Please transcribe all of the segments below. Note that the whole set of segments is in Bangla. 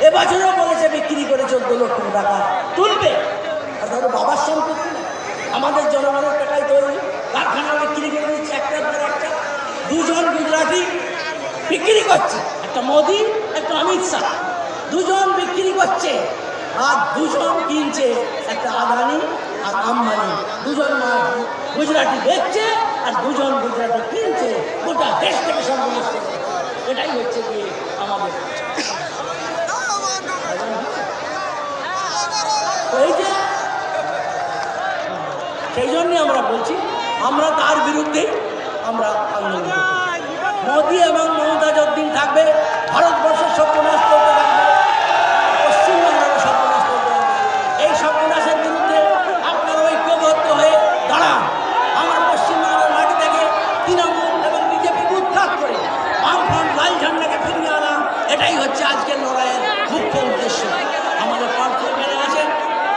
এবছরও বলেছে বিক্রি করে 14 লক্ষ টাকা তুলবে। বাবার সম্পত্তি না, আমাদের জনগণের টাকায় তৈরি কারখানা বিক্রি করে দিচ্ছে একটার পর একটা। দুজন গুজরাটি বিক্রি করছে, একটা মোদি একটা অমিত শাহ, দুজন বিক্রি করছে আর দুজন কিনছে, একটা আদানি আর আম্বানি। দুজন গুজরাটি বেচছে আর দুজন গুজরাটি কিনছে, গোটা দেশ থেকে সর্বনাশ করছে। এটাই হচ্ছে কি আমাদের। এই যে সেই জন্যই আমরা বলছি, আমরা তার বিরুদ্ধে আমরা আন্দোলন করছি। মোদি এবং মমতা যতদিন থাকবে ভারতবর্ষের সর্বনাশ করতে থাকবে, পশ্চিমবঙ্গের সর্বনাশ করতে থাকবে। এই সর্বনাশের বিরুদ্ধে আপনারা ঐক্যবদ্ধ হয়ে দাঁড়ান। আমার পশ্চিমবঙ্গের মাটি থেকে তৃণমূল এবং বিজেপি উৎখাত করে বামফ্রন্ট লাল ঝান্ডাকে ফিরিয়ে আনা, এটাই হচ্ছে আজকের লড়াইয়ের মুখ্য উদ্দেশ্য। আমাদের প্রার্থী এখানে আছেন,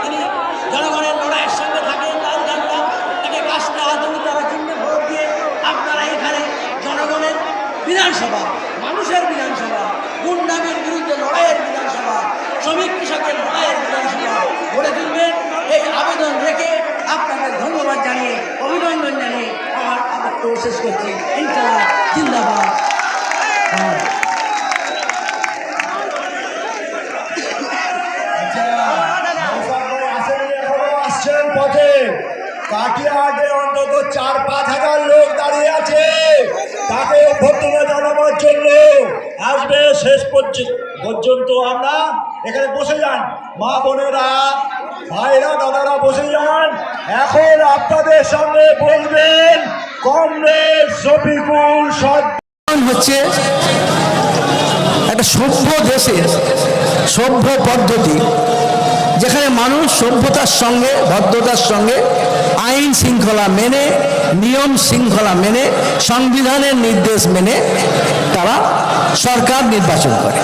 তিনি জনগণের লড়াইয়ের সঙ্গে থাকেন। লাল ঝান্ডা তাকে কাজটা আধুনিক তারা চিহ্নে ভোট দিয়ে আপনারা এখানে জনগণের বিধানসভা, মানুষের বিধানসভা, গুন্ডামির বিরুদ্ধে লড়াইয়ের বিধানসভা, শ্রমিক কৃষকের লড়াইয়ের বিধানসভা গড়ে তুলবেন। এই আবেদন রেখে আপনাদের ধন্যবাদ জানিয়ে, অভিনন্দন জানিয়ে আমার বক্তব্য শেষ করছি। ইনশাআল্লাহ জিন্দাবাদ। পথে কাটিয়াহাটে অন্তত 4-5 হাজার লোক দাঁড়িয়ে আছে, তাকে অভ্যর্থনা জানাবার জন্য আসবে। শেষ পর্যন্ত আমরা এখানে বসে যান, মা বোনেরা ভাইরা দাদারা বসে যান। এখন আপনাদের সামনে বলবেন কমরেড শফিকুল সর্দার। হচ্ছে একটা সভ্য দেশের সভ্য পদ্ধতি, যেখানে মানুষ সভ্যতার সঙ্গে ভদ্রতার সঙ্গে আইন শৃঙ্খলা মেনে, নিয়ম শৃঙ্খলা মেনে, সংবিধানের নির্দেশ মেনে তারা সরকার নির্বাচন করে।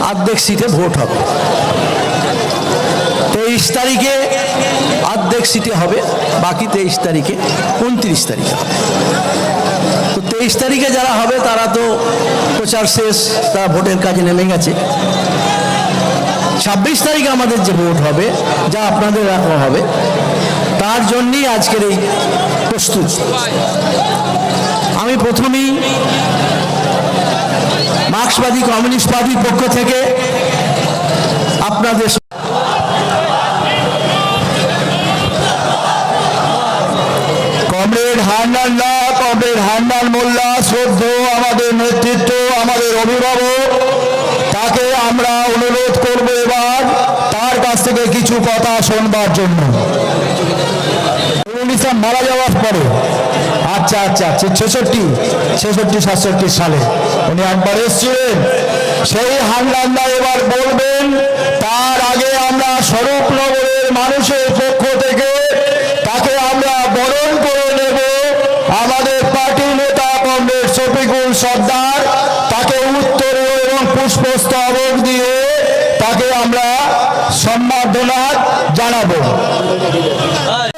অর্ধেক সিটে ভোট হবে, 23 তারিখে অর্ধেক সিটে হবে, বাকি 23 তারিখে 29 তারিখে হবে। তো 23 তারিখে যারা হবে তারা তো প্রচার শেষ, তারা ভোটের কাজে নেমে গেছে। 26 তারিখে আমাদের যে ভোট হবে, যা আপনাদের রাখা হবে, তার জন্যই আজকের এই প্রস্তুত। আমি প্রথমেই মার্ক্সবাদী কমিউনিস্ট পার্টির পক্ষ থেকে আপনাদের কমরেড হান্নান মোল্লা শ্রদ্ধ আমাদের নেতৃত্ব, আমাদের অভিভাবক, তাকে আমরা অনুরোধ করব এবার তার কাছ থেকে কিছু কথা শোনবার জন্য। মারা যাওয়ার পরে আচ্ছা 66-67 সালে উনি একবার এসেছিলেন। সেই হান্নানদা এবার বলবেন। তার আগে আমরা স্বরূপনগরের মানুষের পক্ষ থেকে তাকে আমরা বরণ করে নেব। আমাদের পার্টির নেতা কমরেড শফিকুল সর্দার, তাকে উত্তরীয় এবং পুষ্পস্তবক দিয়ে তাকে আমরা সম্মাননা জানাবো।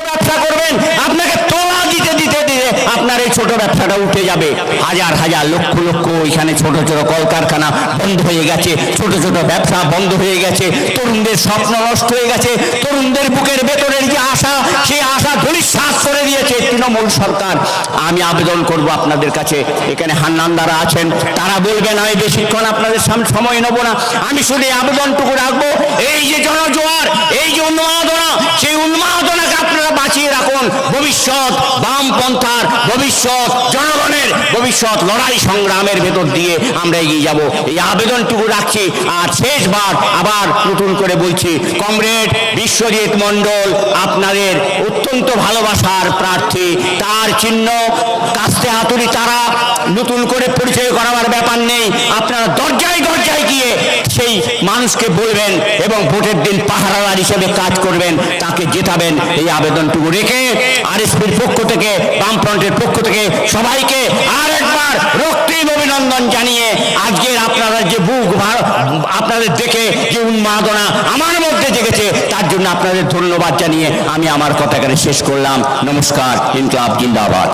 ব্যবসা করবেন, আপনাকে তোলা দিতে দিতে দিতে আপনার এই ছোট ব্যবসাটা উঠে যাবে। হাজার হাজার লক্ষ লক্ষ এখানে ছোট ছোট কলকারখানা বন্ধ হয়ে গেছে, ছোট ছোট ব্যবসা বন্ধ হয়ে গেছে, তরুণদের স্বপ্ন নষ্ট হয়ে গেছে, তরুণদের বুকের ভেতরের যে আশা, সেই আশা ধূলিসাৎ করে দিয়েছে তৃণমূল সরকার। আমি আবেদন করব আপনাদের কাছে, এখানে হান্নানদারা আছেন, তারা বলবেন। আমি বেশিক্ষণ আপনাদের সামনে সময় নেব না, আমি শুধু আবেদনটুকু রাখবো। এই যে জনজোয়ার, এই যে উন্মাদনা, সেই উন্মাদনাকে আপনারা বাঁচিয়ে রাখুন। ভবিষ্যৎ বামপন্থার ভবিষ্যৎ, জনগণের ভবিষ্যৎ লড়াই সংগ্রামের ভেতর দিয়ে আমরা এগিয়ে যাব, এই আবেদনটুকু রাখছি। আর শেষবার আবার নতুন করে বলছি, কমরেড বিশ্বজিৎ মণ্ডল আপনাদের অত্যন্ত ভালোবাসার প্রার্থী, তার চিহ্ন কাস্তে হাতুড়ি তারা, নতুন করে পরিচয় করাবার ব্যাপার নেই। আপনারা দরজায় দরজায় গিয়ে সেই মানুষকে বলবেন এবং ভোটের দিন পাহারাদার হিসেবে কাজ করবেন, তাকে জেতাবেন। এই আবেদনটুকু রেখে আরএসপির পক্ষ থেকে, বামফ্রন্টের পক্ষ থেকে সবাইকে আর একবার রক্তিম অভিনন্দন জানিয়ে, আজকের আপনারা যে বুক আপনাদের দেখে যে উন্মাদনা আমার মধ্যে জেগেছে, তার জন্য আপনাদের ধন্যবাদ জানিয়ে আমি আমার কথা এখানে শেষ করলাম। নমস্কার। ইনকলাব জিন্দাবাদ।